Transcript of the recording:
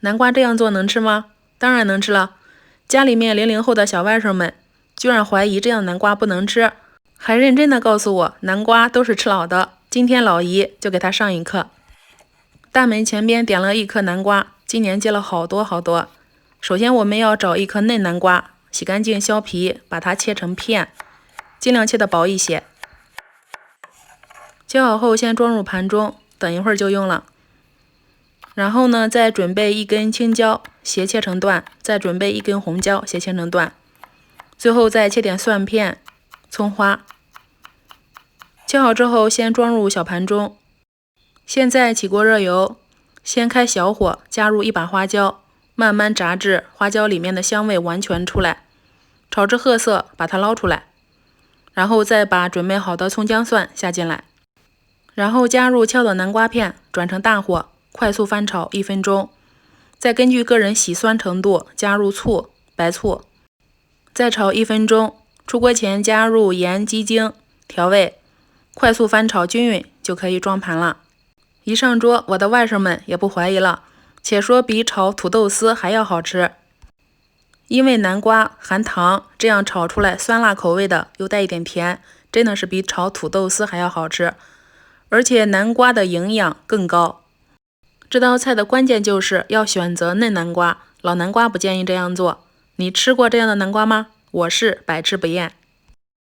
南瓜这样做能吃吗？当然能吃了。家里面00后的小外甥们居然怀疑这样南瓜不能吃，还认真的告诉我南瓜都是吃老的。今天老姨就给他上一课。大门前边点了一颗南瓜，今年结了好多好多。首先我们要找一颗嫩南瓜，洗干净削皮，把它切成片，尽量切的薄一些。切好后先装入盘中，等一会儿就用了。然后呢，再准备一根青椒，斜切成段，再准备一根红椒，斜切成段。最后再切点蒜片、葱花。切好之后先装入小盘中。现在起锅热油，先开小火，加入一把花椒，慢慢炸至花椒里面的香味完全出来，炒至褐色，把它捞出来。然后再把准备好的葱姜蒜下进来，然后加入敲的南瓜片，转成大火，快速翻炒1分钟。再根据个人喜酸程度加入醋、白醋，再炒1分钟。出锅前加入盐、鸡精调味，快速翻炒均匀就可以装盘了。一上桌，我的外甥们也不怀疑了，且说比炒土豆丝还要好吃。因为南瓜含糖，这样炒出来酸辣口味的，又带一点甜，真的是比炒土豆丝还要好吃。而且南瓜的营养更高。这道菜的关键就是要选择嫩南瓜，老南瓜不建议这样做。你吃过这样的南瓜吗？我是百吃不厌。